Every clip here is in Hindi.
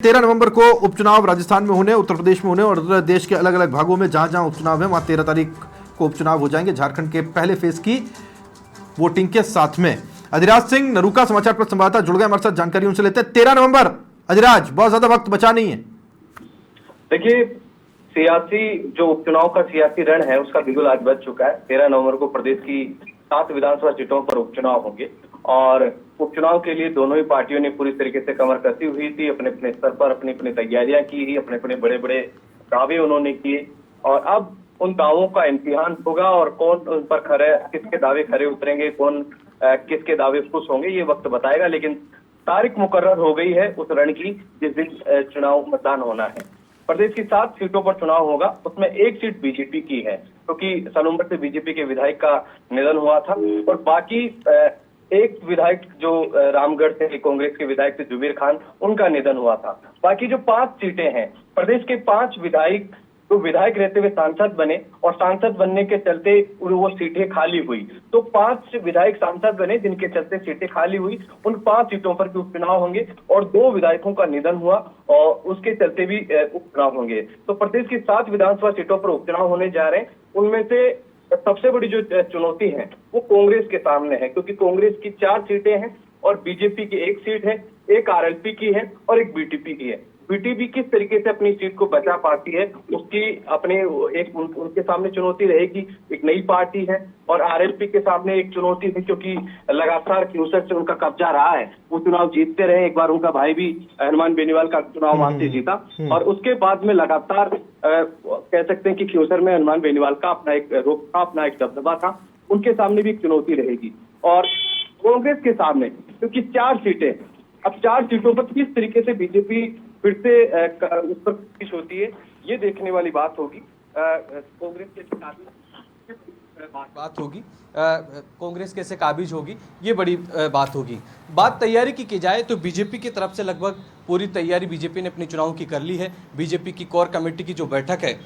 13 नवंबर को उपचुनाव राजस्थान में होने, उत्तर प्रदेश में होने और देश के अलग अलग भागों में जहां जहां उपचुनाव है वहां 13 तारीख को उपचुनाव हो जाएंगे। झारखंड के पहले फेज की वोटिंग के साथ में अधिराज सिंह नरूका समाचार पत्र संवाददाता जुड़ गए हमारे साथ, जानकारी उनसे लेते हैं। 13 नवंबर अधिराज, बहुत ज्यादा वक्त बचा नहीं है। देखिए, सियासी जो उपचुनाव का सियासी रण है उसका बिल्कुल आज बच चुका है। 13 नवंबर को प्रदेश की 7 विधानसभा सीटों पर उपचुनाव होंगे और उपचुनाव के लिए दोनों ही पार्टियों ने पूरी तरीके से कमर कसी हुई थी। अपने अपने स्तर पर अपनी अपनी तैयारियां की, अपने अपने बड़े बड़े दावे उन्होंने किए और अब उन दावों का इम्तिहान होगा और कौन उन पर किसके दावे खरे उतरेंगे, कौन किसके दावे खुश होंगे, ये वक्त बताएगा। लेकिन तारीख मुकर्रर हो गई है उस रण की जिस दिन चुनाव मतदान होना है। प्रदेश की 7 सीटों पर चुनाव होगा, उसमें 1 सीट बीजेपी की है क्योंकि सलूम्बर से बीजेपी के विधायक का निधन हुआ था और बाकी एक विधायक जो रामगढ़ से कांग्रेस के विधायक थे जुबीर खान, उनका निधन हुआ था। बाकी जो 5 सीटें हैं, प्रदेश के 5 विधायक तो विधायक रहते हुए सांसद बने और सांसद बनने के चलते वो सीटें खाली हुई। तो 5 विधायक सांसद बने जिनके चलते सीटें खाली हुई। उन 5 सीटों पर भी उपचुनाव होंगे और 2 विधायकों का निधन हुआ और उसके चलते भी उपचुनाव होंगे। तो प्रदेश की 7 विधानसभा सीटों पर उपचुनाव होने जा रहे हैं। उनमें से सबसे बड़ी जो चुनौती है वो कांग्रेस के सामने है क्योंकि कांग्रेस की 4 सीटें हैं और बीजेपी की 1 सीट है, एक आरएलपी की है और एक बीटीपी की है। बीटीपी किस तरीके से अपनी सीट को बचा पाती है उसकी अपने उनके सामने चुनौती रहेगी। एक नई पार्टी है और आरएलपी के सामने एक चुनौती है क्योंकि लगातार क्यूसर से उनका कब्जा रहा है, वो चुनाव जीतते रहे। एक बार उनका भाई भी हनुमान बेनीवाल का चुनाव वहां से जीता और उसके बाद में लगातार कह सकते हैं कि क्यूसर में हनुमान बेनीवाल का अपना एक रुख था, अपना एक दबदबा था। उनके सामने भी एक चुनौती रहेगी और कांग्रेस के सामने क्योंकि 4 सीटें, अब 4 सीटों पर किस तरीके से बीजेपी फिर से उस पर कोशिश होती है, ये देखने वाली बात होगी। कांग्रेस कैसे काबिज होगी, ये बड़ी बात होगी। बात तैयारी की जाए तो बीजेपी की तरफ से लगभग पूरी तैयारी बीजेपी ने अपनी चुनाव की कर ली है। बीजेपी की कोर कमेटी की जो बैठक है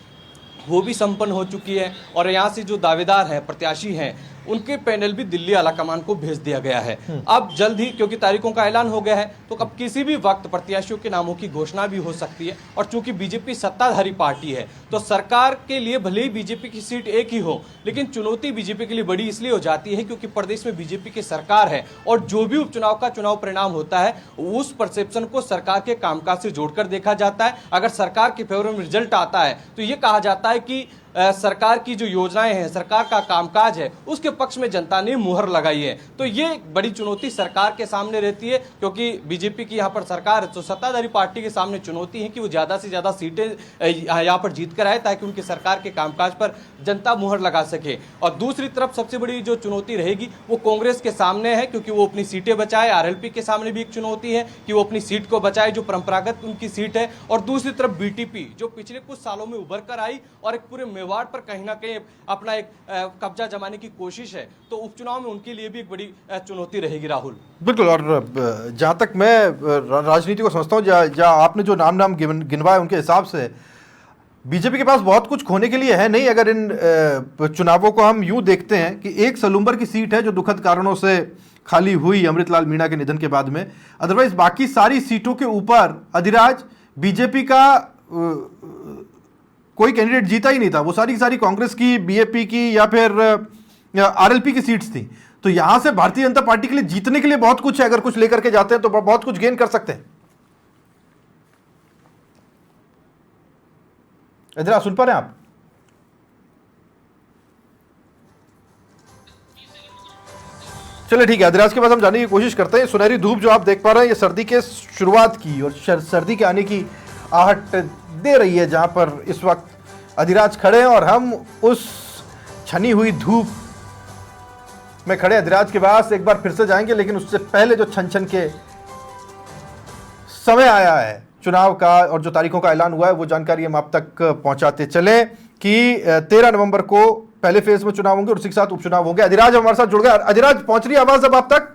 वो भी संपन्न हो चुकी है और यहाँ से जो दावेदार हैं, प्रत्याशी हैं, उनके पैनल भी दिल्ली आलाकमान को भेज दिया गया है। अब जल्द ही क्योंकि तारीखों का ऐलान हो गया है तो अब किसी भी वक्त प्रत्याशियों के नामों की घोषणा भी हो सकती है और चूंकि बीजेपी सत्ताधारी पार्टी है तो सरकार के लिए भले ही बीजेपी की सीट एक ही हो लेकिन चुनौती बीजेपी के लिए बड़ी इसलिए हो जाती है क्योंकि प्रदेश में बीजेपी की सरकार है और जो भी उपचुनाव का चुनाव परिणाम होता है उस परसेप्शन को सरकार के कामकाज से जोड़कर देखा जाता है। अगर सरकार के फेवर में रिजल्ट आता है तो ये कहा जाता है कि सरकार की जो योजनाएं हैं, सरकार का कामकाज है, उसके पक्ष में जनता ने मुहर लगाई है। तो ये बड़ी चुनौती सरकार के सामने रहती है क्योंकि बीजेपी की यहाँ पर सरकार है तो सत्ताधारी पार्टी के सामने चुनौती है कि वो ज़्यादा से ज़्यादा सीटें यहाँ पर जीत कर आए ताकि उनकी सरकार के कामकाज पर जनता मुहर लगा सके। और दूसरी तरफ सबसे बड़ी जो चुनौती रहेगी वो कांग्रेस के सामने है क्योंकि वो अपनी सीटें बचाए। आरएलपी के सामने भी एक चुनौती है कि वो अपनी सीट को बचाए जो परंपरागत उनकी सीट है। और दूसरी तरफ बीटीपी जो पिछले कुछ सालों में उभर कर आई और एक पूरे मेवाड़ पर कहीं ना कहीं अपना एक कब्जा जमाने की कोशिश है, तो उपचुनाव में उनके लिए भी एक बड़ी चुनौती रहेगी। राहुल, बिल्कुल। और जहां तक मैं राजनीति को समझता हूं, जहां आपने जो नाम गिनवाए उनके हिसाब से बीजेपी के पास बहुत कुछ खोने के लिए है नहीं। अगर इन चुनावों को हम यूं देखते हैं कि एक सलूम्बर की सीट है जो दुखद कारणों से खाली हुई अमृतलाल मीणा के निधन के बाद में, अदरवाइज बाकी सारी सीटों के ऊपर अधिराज बीजेपी का कोई कैंडिडेट जीता ही नहीं था। वो सारी कांग्रेस की, बीएपी की या फिर आरएलपी की सीट्स थी। तो यहां से भारतीय जनता पार्टी के लिए जीतने के लिए बहुत कुछ है। अगर कुछ लेकर के जाते हैं तो बहुत कुछ गेन कर सकते हैं। इधर सुन पा रहे हैं आप? चलिए ठीक है, अधिराज के पास हम जाने की कोशिश करते हैं। सुनहरी धूप जो आप देख पा रहे हैं ये सर्दी के शुरुआत की और सर्दी के आने की आहट दे रही है। जहां पर इस वक्त अधिराज खड़े हैं और हम उस छनी हुई धूप में खड़े अधिराज के पास एक बार फिर से जाएंगे, लेकिन उससे पहले जो छन के समय आया है चुनाव का और जो तारीखों का ऐलान हुआ है वो जानकारी हम आप तक पहुंचाते चले कि 13 नवंबर को पहले फेज में चुनाव होंगे और उसी के साथ उपचुनाव होंगे। अधिराज हमारे साथ जुड़ गए। अधिराज, पहुंच रही आवाज अब आप तक?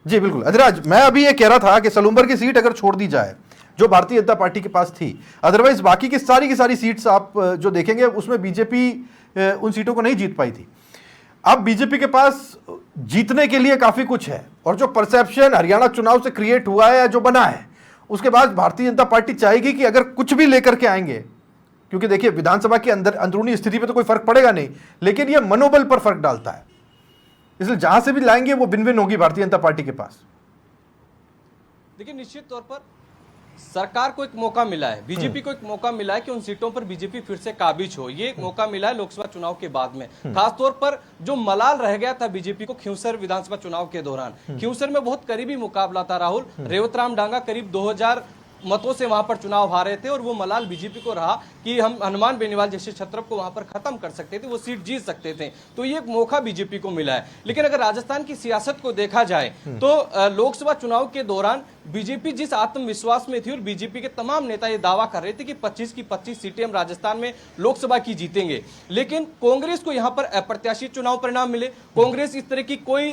जी बिल्कुल। अधिराज, मैं अभी ये कह रहा था कि सलूम्बर की सीट अगर छोड़ दी जाए जो भारतीय जनता पार्टी के पास थी, अदरवाइज बाकी की सारी सीट्स आप जो देखेंगे उसमें बीजेपी उन सीटों को नहीं जीत पाई थी। अब बीजेपी के पास जीतने के लिए काफी कुछ है। और जो परसेप्शन हरियाणा चुनाव से क्रिएट हुआ है या जो बना है, उसके बाद भारतीय जनता पार्टी चाहेगी कि अगर कुछ भी लेकर के आएंगे, क्योंकि देखिए विधानसभा के अंदर अंदरूनी स्थिति पे तो कोई फर्क पड़ेगा नहीं, लेकिन यह मनोबल पर फर्क डालता है, इसलिए जहां से भी लाएंगे वो विन विन होगी भारतीय जनता पार्टी के पास। देखिए निश्चित तौर पर सरकार को एक मौका मिला है, बीजेपी को एक मौका मिला है कि उन सीटों पर बीजेपी फिर से काबिज हो। ये एक मौका मिला है लोकसभा चुनाव के बाद में, खासतौर पर जो मलाल रह गया था बीजेपी को खींवसर विधानसभा चुनाव के दौरान। खींवसर में बहुत करीबी मुकाबला था राहुल, रेवतराम डांगा करीब 2000 मतों से वहां पर चुनाव हारे थे और वो मलाल बीजेपी को रहा कि हम हनुमान बेनीवाल जैसे छत्रप को वहां पर खत्म कर सकते थे, वो सीट जीत सकते थे। तो ये एक मौका बीजेपी को मिला है। लेकिन अगर राजस्थान की सियासत को देखा जाए तो लोकसभा चुनाव के दौरान बीजेपी जिस आत्मविश्वास में थी और बीजेपी के तमाम नेता ये दावा कर रहे थे कि 25 की 25 सीटें हम राजस्थान में लोकसभा की जीतेंगे, लेकिन कांग्रेस को यहां पर अप्रत्याशित चुनाव परिणाम मिले। कांग्रेस इस तरह की कोई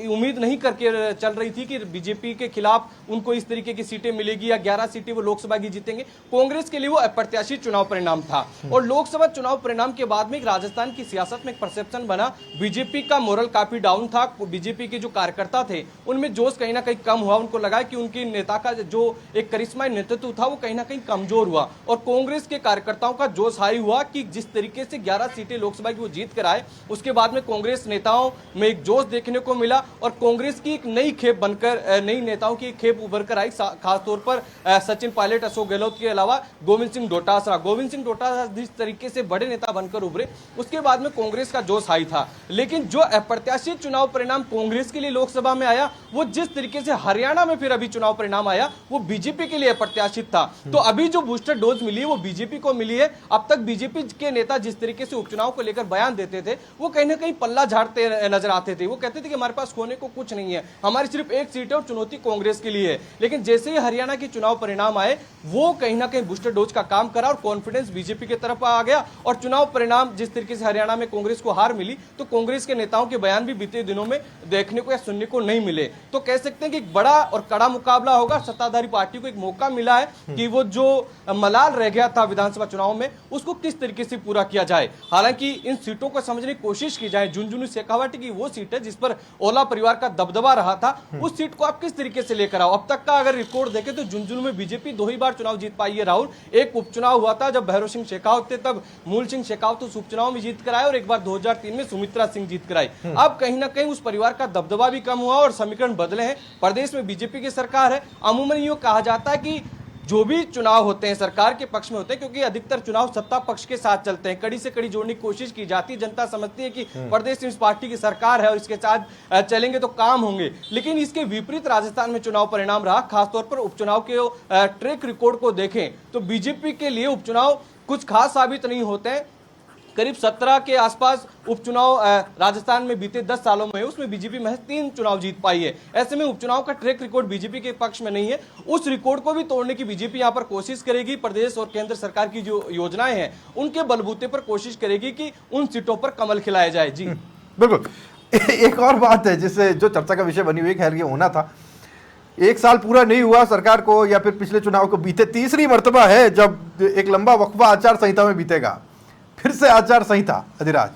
उम्मीद नहीं करके चल रही थी कि बीजेपी के खिलाफ उनको इस तरीके की सीटें मिलेगी या 11 सीटें वो लोकसभा की जीतेंगे। कांग्रेस के लिए वो अप्रत्याशित चुनाव परिणाम था। और लोकसभा चुनाव परिणाम के बाद में राजस्थान की सियासत में एक परसेप्शन बना, बीजेपी का मोरल काफी डाउन था। बीजेपी के जो कार्यकर्ता थे उनमें जोश कहीं ना कहीं कम हुआ, उनको लगा कि उनकी नेता का जो एक करिश्माई नेतृत्व था वो कहीं ना कहीं कमजोर हुआ। और कांग्रेस के कार्यकर्ताओं का जोश हाई हुआ कि जिस तरीके से 11 सीटें लोकसभा की वो जीत कर आए, उसके बाद में कांग्रेस नेताओं में एक जोश देखने को मिला और कांग्रेस की एक नई खेप बनकर, नई नेताओं की एक खेप उभर कर आई, खासतौर पर सचिन पायलट, अशोक गहलोत के अलावा गोविंद सिंह डोटासरा जिस तरीके से बड़े नेता बनकर उभरे, उसके बाद में कांग्रेस का जोश हाई था। लेकिन जो अप्रत्याशित चुनाव परिणाम कांग्रेस के लिए लोकसभा में आया, वो जिस तरीके से हरियाणा में फिर अभी चुनाव परिणाम आया, वो बीजेपी के लिए अप्रत्याशित था। तो अभी जो बूस्टर डोज मिली है वो बीजेपी को मिली है। अब तक बीजेपी के नेता जिस तरीके से उपचुनाव को लेकर बयान देते थे, वो कहीं ना कहीं पल्ला झाड़ते नजर आते थे। वो कहते थे कि हमारे पास खोने को कुछ नहीं है, हमारी सिर्फ एक सीट है और चुनौती कांग्रेस के लिए है। लेकिन जैसे ही हरियाणा के चुनाव परिणाम आए, वो कहीं ना कहीं बूस्टर डोज का काम करा और कॉन्फिडेंस बीजेपी की तरफ आ गया। और चुनाव परिणाम जिस तरीके से हरियाणा में कांग्रेस को हार मिली, तो कांग्रेस के नेताओं के बयान भी बीते दिनों में देखने को या सुनने को नहीं मिले। तो कह सकते हैं कि एक बड़ा और कड़ा मुकाबला होगा। सत्ताधारी पार्टी को एक मौका मिला है कि वो जो मलाल रह गया था विधानसभा चुनाव में, उसको किस तरीके से पूरा किया जाए। हालांकि इन सीटों को समझने की कोशिश की जाए। झुंझुनू शेखावाटी की वो सीट है जिस पर ओला परिवार का दबदबा रहा था, उस सीट को आप किस तरीके से लेकर आओ। अब तक का अगर रिकॉर्ड देखें तो झुंझुनू में बीजेपी 2 ही बार चुनाव जीत पाई है राहुल। एक उपचुनाव हुआ था जब भैरव सिंह शेखावत थे, तब मूल सिंह शेखावत उस उपचुनाव में जीत कर आए और एक बार 2003 में सुमित्रा सिंह जीत कर आई। अब कहीं ना कहीं उस परिवार का दबदबा भी कम हुआ और समीकरण बदले हैं। प्रदेश में बीजेपी की सरकार है। अमूमन ये कहा जाता है कि जो भी चुनाव होते हैं सरकार के पक्ष में होते हैं, क्योंकि अधिकतर चुनाव सत्ता पक्ष के साथ चलते हैं। कड़ी से कड़ी जोड़ने की कोशिश की जाती है। जनता समझती है कि प्रदेश में इस पार्टी की सरकार है और इसके साथ चलेंगे तो काम होंगे। लेकिन इसके विपरीत राजस्थान में चुनाव परिणाम रहा। खासतौर पर उपचुनाव के ट्रैक रिकॉर्ड को देखें तो बीजेपी के लिए उपचुनाव कुछ खास साबित नहीं होते हैं। करीब 17 के आसपास उपचुनाव राजस्थान में बीते 10 सालों में, उसमें बीजेपी महज 3 चुनाव जीत पाई है। ऐसे में उपचुनाव का ट्रैक रिकॉर्ड बीजेपी के पक्ष में नहीं है। उस रिकॉर्ड को भी तोड़ने की बीजेपी यहां पर कोशिश करेगी। प्रदेश और केंद्र सरकार की जो योजनाएं हैं उनके बलबूते पर कोशिश करेगी कि उन सीटों पर कमल खिलाया जाए। जी बिल्कुल। एक और बात है जिससे जो चर्चा का विषय बनी हुई, खैर ये होना था, 1 साल पूरा नहीं हुआ सरकार को या फिर पिछले चुनाव को बीते, तीसरी मर्तबा है जब एक लंबा वक्फा आचार संहिता में बीतेगा। फिर से आचार संहिता, अधिराज।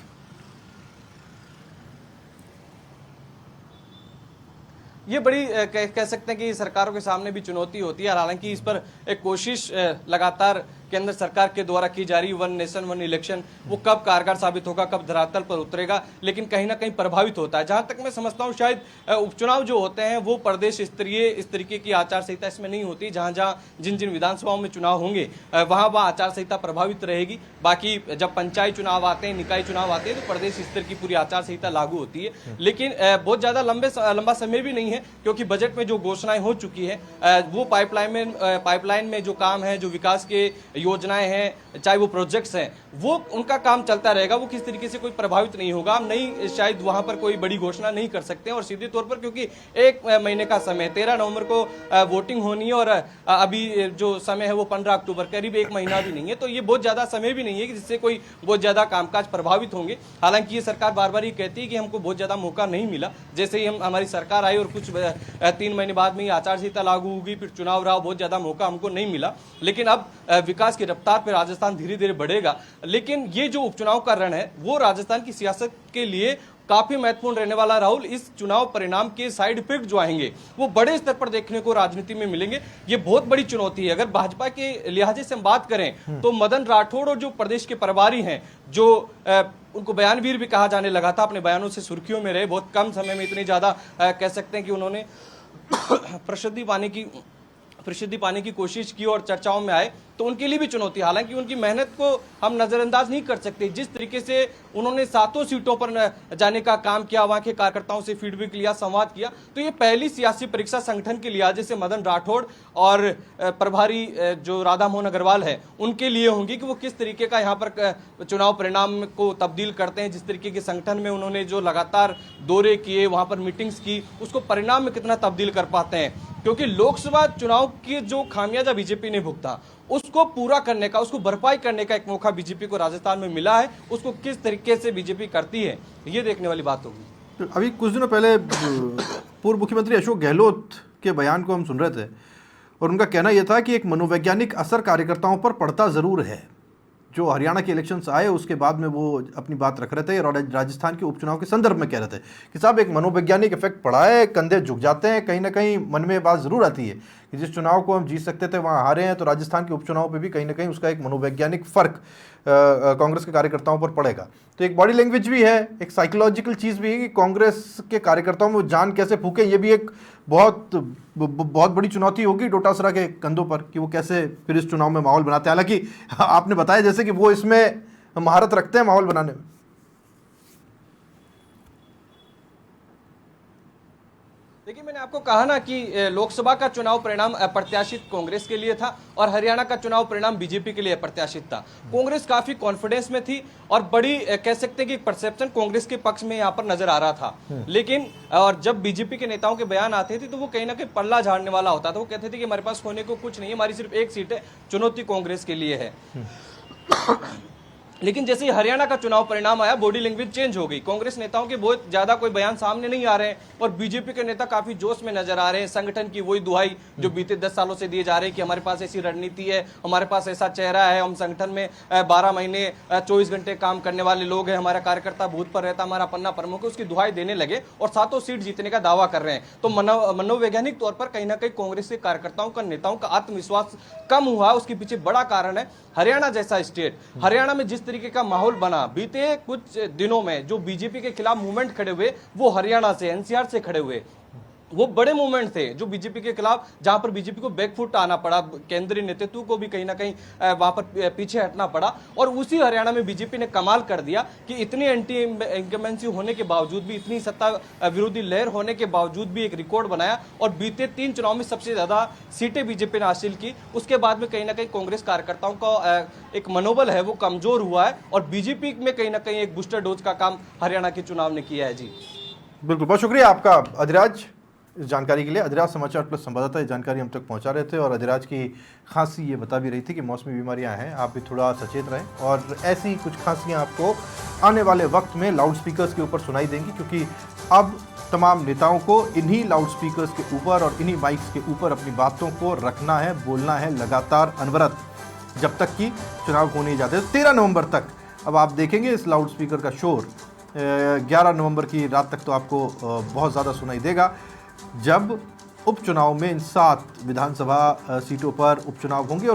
ये बड़ी कह सकते हैं कि सरकारों के सामने भी चुनौती होती है। हालांकि इस पर एक कोशिश लगातार केंद्र सरकार के द्वारा की जा रही, वन नेशन वन इलेक्शन, वो कब कारगर साबित होगा, कब धरातल पर उतरेगा, लेकिन कहीं ना कहीं प्रभावित होता है। जहां तक मैं समझता हूं शायद उपचुनाव जो होते हैं वो प्रदेश स्तरीय इस तरीके की आचार संहिता इसमें नहीं होती। जहां जहां जिन जिन विधानसभाओं में चुनाव होंगे वहां वहां आचार संहिता प्रभावित रहेगी। बाकी जब पंचायत चुनाव आते हैं, निकाय चुनाव आते हैं, तो प्रदेश स्तर की पूरी आचार संहिता लागू होती है। लेकिन बहुत ज्यादा लंबा समय भी नहीं है, क्योंकि बजट में जो घोषणाएं हो चुकी है वो पाइपलाइन में जो काम है, जो विकास के योजनाएं हैं, चाहे वो प्रोजेक्ट्स हैं, वो उनका काम चलता रहेगा। वो किस तरीके से कोई प्रभावित नहीं होगा। हम नहीं, शायद वहां पर कोई बड़ी घोषणा नहीं कर सकते हैं। और सीधे तौर पर क्योंकि 1 महीने का समय, 13 नवंबर को वोटिंग होनी है और अभी जो समय है वो 15 अक्टूबर, करीब 1 महीना भी नहीं है। तो ये बहुत ज्यादा समय भी नहीं है कि जिससे कोई बहुत ज्यादा कामकाज प्रभावित होंगे। हालांकि ये सरकार बार बार ये कहती है कि हमको बहुत ज्यादा मौका नहीं मिला। जैसे ही हमारी सरकार आई और कुछ 3 महीने बाद में ही आचार संहिता लागू होगी, फिर चुनाव रहा, बहुत ज्यादा मौका हमको नहीं मिला। लेकिन अब विकास की रफ्तार पे राजस्थान धीरे धीरे बढ़ेगा। लेकिन ये जो उपचुनाव का रण है वो राजस्थान की सियासत के लिए काफी महत्वपूर्ण रहने वाला। राहुल, इस चुनाव परिणाम के साइड इफेक्ट जो आएंगे वो बड़े स्तर पर देखने को राजनीति में मिलेंगे। ये बहुत बड़ी चुनौती है। अगर भाजपा के लिहाजे से हम बात करें तो मदन राठौड़ और जो प्रदेश के प्रभारी हैं, जो उनको बयानवीर भी कहा जाने लगा था, अपने बयानों से सुर्खियों में रहे, बहुत कम समय में इतनी ज्यादा कह सकते हैं कि उन्होंने प्रसिद्धि पाने की कोशिश की और चर्चाओं में आए, तो उनके लिए भी चुनौती। हालांकि उनकी मेहनत को हम नजरअंदाज नहीं कर सकते। जिस तरीके से उन्होंने 7 सीटों पर जाने का काम किया, वहां के कार्यकर्ताओं से फीडबैक लिया, संवाद किया, तो ये पहली सियासी परीक्षा संगठन के लिहाजे से मदन राठौड़ और प्रभारी जो राधा मोहन अग्रवाल है उनके लिए होंगी कि वो किस तरीके का यहाँ पर चुनाव परिणाम को तब्दील करते हैं। जिस तरीके के संगठन में उन्होंने जो लगातार दौरे किए, वहां पर मीटिंग्स की, उसको परिणाम में कितना तब्दील कर पाते हैं। क्योंकि लोकसभा चुनाव की जो खामियाजा बीजेपी ने भुगता, उसको पूरा करने का, उसको भरपाई करने का एक मौका बीजेपी को राजस्थान में मिला है। उसको किस तरीके से बीजेपी करती है, ये देखने वाली बात होगी। तो अभी कुछ दिनों पहले पूर्व मुख्यमंत्री अशोक गहलोत के बयान को हम सुन रहे थे और उनका कहना यह था कि एक मनोवैज्ञानिक असर कार्यकर्ताओं पर पड़ता ज़रूर है। जो हरियाणा के इलेक्शंस आए उसके बाद में वो अपनी बात रख रहे थे और राजस्थान के उपचुनाव के संदर्भ में कह रहे थे कि साहब एक मनोवैज्ञानिक इफेक्ट पड़ा है, कंधे झुक जाते हैं, कहीं ना कहीं मन में बात ज़रूर आती है कि जिस चुनाव को हम जीत सकते थे वहाँ हारे हैं, तो राजस्थान के उपचुनाव पे भी कहीं ना कहीं उसका एक मनोवैज्ञानिक फ़र्क कांग्रेस के कार्यकर्ताओं पर पड़ेगा। तो एक बॉडी लैंग्वेज भी है, एक साइकोलॉजिकल चीज़ भी है कि कांग्रेस के कार्यकर्ताओं में जान कैसे फूके। ये भी एक बहुत बड़ी चुनौती होगी डोटासरा के कंधों पर कि वो कैसे फिर इस चुनाव में माहौल बनाते हैं। हालांकि आपने बताया जैसे कि वो इसमें महारत रखते हैं माहौल बनाने में। देखिए, मैंने आपको कहा ना कि लोकसभा का चुनाव परिणाम अप्रत्याशित कांग्रेस के लिए था और हरियाणा का चुनाव परिणाम बीजेपी के लिए अप्रत्याशित था। कांग्रेस काफी कॉन्फिडेंस में थी और बड़ी कह सकते हैं कि परसेप्शन कांग्रेस के पक्ष में यहाँ पर नजर आ रहा था। लेकिन और जब बीजेपी के नेताओं के बयान आते थे तो वो कहीं ना कहीं पल्ला झाड़ने वाला होता था। वो कहते थे कि हमारे पास होने को कुछ नहीं है, हमारी सिर्फ एक सीट है, चुनौती कांग्रेस के लिए है। लेकिन जैसे ही हरियाणा का चुनाव परिणाम आया, बॉडी लैंग्वेज चेंज हो गई। कांग्रेस नेताओं के बहुत ज्यादा कोई बयान सामने नहीं आ रहे हैं और बीजेपी के नेता काफी जोश में नजर आ रहे हैं। संगठन की वही दुहाई जो बीते 10 सालों से दिए जा रहे हैं कि हमारे पास ऐसी रणनीति है, हमारे पास ऐसा चेहरा है, हम संगठन में 12 महीने 24 घंटे काम करने वाले लोग हैं, हमारा कार्यकर्ता बूथ पर रहता, हमारा पन्ना प्रमुख है, उसकी दुहाई देने लगे और 7 सीट जीतने का दावा कर रहे हैं। तो मनोवैज्ञानिक तौर पर कहीं ना कहीं कांग्रेस के कार्यकर्ताओं का, नेताओं का आत्मविश्वास कम हुआ। उसके पीछे बड़ा कारण है हरियाणा जैसा स्टेट। हरियाणा में जिस तरीके का माहौल बना बीते कुछ दिनों में, जो बीजेपी के खिलाफ मूवमेंट खड़े हुए वो हरियाणा से, एनसीआर से खड़े हुए, वो बड़े मूवमेंट थे जो बीजेपी के खिलाफ, जहां पर बीजेपी को बैकफुट आना पड़ा, केंद्रीय नेतृत्व को भी कहीं ना कहीं वहां पर पीछे हटना पड़ा। और उसी हरियाणा में बीजेपी ने कमाल कर दिया कि इतनी एंटी इनकम्बेंसी होने के बावजूद भी, इतनी सत्ता विरोधी लहर होने के बावजूद भी एक रिकॉर्ड बनाया और बीते 3 चुनाव में सबसे ज्यादा सीटें बीजेपी ने हासिल की। उसके बाद में कहीं ना कहीं कांग्रेस कार्यकर्ताओं का एक मनोबल है वो कमजोर हुआ है और बीजेपी में कहीं ना कहीं एक बूस्टर डोज का काम हरियाणा के चुनाव ने किया है। जी बिल्कुल, बहुत शुक्रिया आपका अधिराज इस जानकारी के लिए। अधिराज समाचार प्लस संवाददाता ये जानकारी हम तक पहुंचा रहे थे और अधिराज की खांसी ये बता भी रही थी कि मौसमी बीमारियां हैं, आप भी थोड़ा सचेत रहें। और ऐसी कुछ खांसियां आपको आने वाले वक्त में लाउड स्पीकर्स के ऊपर सुनाई देंगी, क्योंकि अब तमाम नेताओं को इन्हीं लाउड स्पीकर्स के ऊपर और इन्हीं माइक्स के ऊपर अपनी बातों को रखना है, बोलना है लगातार अनवरत, जब तक कि चुनाव हो नहीं जाते। 13 नवंबर तक अब आप देखेंगे इस लाउड स्पीकर का शोर। 11 नवंबर की रात तक तो आपको बहुत ज़्यादा सुनाई देगा, जब उपचुनाव में इन 7 विधानसभा सीटों पर उपचुनाव होंगे और